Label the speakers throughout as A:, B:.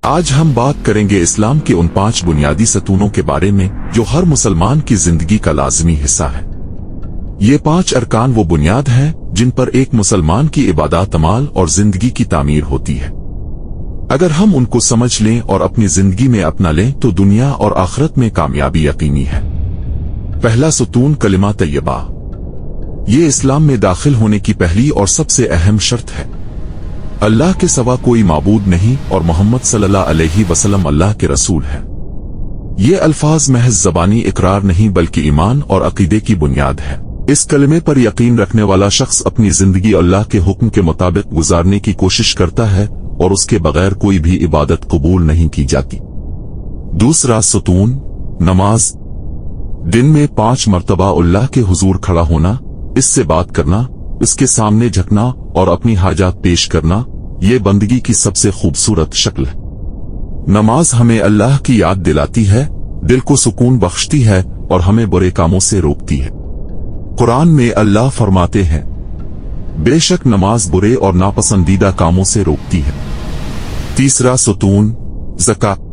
A: آج ہم بات کریں گے اسلام کے ان 5 بنیادی ستونوں کے بارے میں جو ہر مسلمان کی زندگی کا لازمی حصہ ہے۔ یہ 5 ارکان وہ بنیاد ہیں جن پر ایک مسلمان کی عبادات، عمال اور زندگی کی تعمیر ہوتی ہے۔ اگر ہم ان کو سمجھ لیں اور اپنی زندگی میں اپنا لیں تو دنیا اور آخرت میں کامیابی یقینی ہے۔ پہلا ستون کلمہ طیبہ۔ یہ اسلام میں داخل ہونے کی پہلی اور سب سے اہم شرط ہے۔ اللہ کے سوا کوئی معبود نہیں اور محمد صلی اللہ علیہ وسلم اللہ کے رسول ہیں۔ یہ الفاظ محض زبانی اقرار نہیں بلکہ ایمان اور عقیدے کی بنیاد ہے۔ اس کلمے پر یقین رکھنے والا شخص اپنی زندگی اللہ کے حکم کے مطابق گزارنے کی کوشش کرتا ہے اور اس کے بغیر کوئی بھی عبادت قبول نہیں کی جاتی۔ دوسرا ستون نماز۔ دن میں 5 مرتبہ اللہ کے حضور کھڑا ہونا، اس سے بات کرنا، اس کے سامنے جھکنا اور اپنی حاجات پیش کرنا، یہ بندگی کی سب سے خوبصورت شکل ہے۔ نماز ہمیں اللہ کی یاد دلاتی ہے، دل کو سکون بخشتی ہے اور ہمیں برے کاموں سے روکتی ہے۔ قرآن میں اللہ فرماتے ہیں، بے شک نماز برے اور ناپسندیدہ کاموں سے روکتی ہے۔ تیسرا ستون زکوٰۃ۔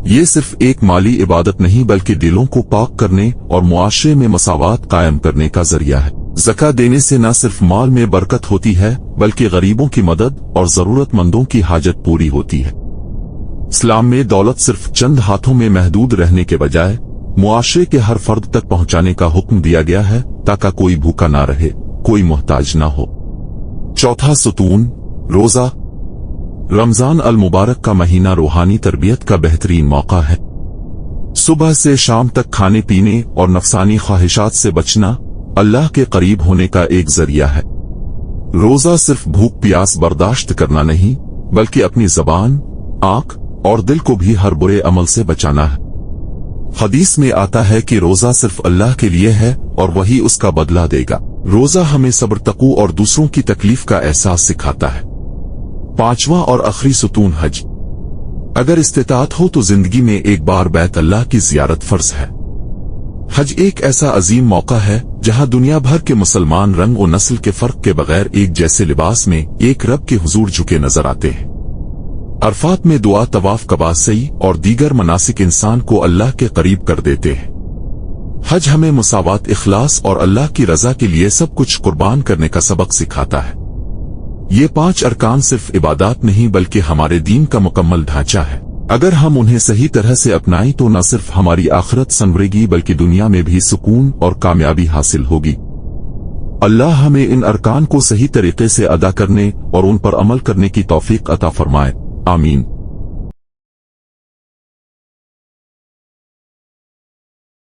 A: یہ صرف ایک مالی عبادت نہیں بلکہ دلوں کو پاک کرنے اور معاشرے میں مساوات قائم کرنے کا ذریعہ ہے۔ زکوٰۃ دینے سے نہ صرف مال میں برکت ہوتی ہے بلکہ غریبوں کی مدد اور ضرورت مندوں کی حاجت پوری ہوتی ہے۔ اسلام میں دولت صرف چند ہاتھوں میں محدود رہنے کے بجائے معاشرے کے ہر فرد تک پہنچانے کا حکم دیا گیا ہے تاکہ کوئی بھوکا نہ رہے، کوئی محتاج نہ ہو۔ چوتھا ستون روزہ۔ رمضان المبارک کا مہینہ روحانی تربیت کا بہترین موقع ہے۔ صبح سے شام تک کھانے پینے اور نفسانی خواہشات سے بچنا اللہ کے قریب ہونے کا ایک ذریعہ ہے۔ روزہ صرف بھوک پیاس برداشت کرنا نہیں بلکہ اپنی زبان، آنکھ اور دل کو بھی ہر برے عمل سے بچانا ہے۔ حدیث میں آتا ہے کہ روزہ صرف اللہ کے لیے ہے اور وہی اس کا بدلہ دے گا۔ روزہ ہمیں صبر، تقوی اور دوسروں کی تکلیف کا احساس سکھاتا ہے۔ پانچواں اور آخری ستون حج۔ اگر استطاعت ہو تو زندگی میں ایک بار بیت اللہ کی زیارت فرض ہے۔ حج ایک ایسا عظیم موقع ہے جہاں دنیا بھر کے مسلمان رنگ و نسل کے فرق کے بغیر ایک جیسے لباس میں ایک رب کے حضور جھکے نظر آتے ہیں۔ عرفات میں دعا، طواف، قباء سعی اور دیگر مناسک انسان کو اللہ کے قریب کر دیتے ہیں۔ حج ہمیں مساوات، اخلاص اور اللہ کی رضا کے لیے سب کچھ قربان کرنے کا سبق سکھاتا ہے۔ یہ 5 ارکان صرف عبادات نہیں بلکہ ہمارے دین کا مکمل ڈھانچہ ہے۔ اگر ہم انہیں صحیح طرح سے اپنائیں تو نہ صرف ہماری آخرت سنورے گی بلکہ دنیا میں بھی سکون اور کامیابی حاصل ہوگی۔ اللہ ہمیں ان ارکان کو صحیح طریقے سے ادا کرنے اور ان پر عمل کرنے کی توفیق عطا فرمائے۔ آمین۔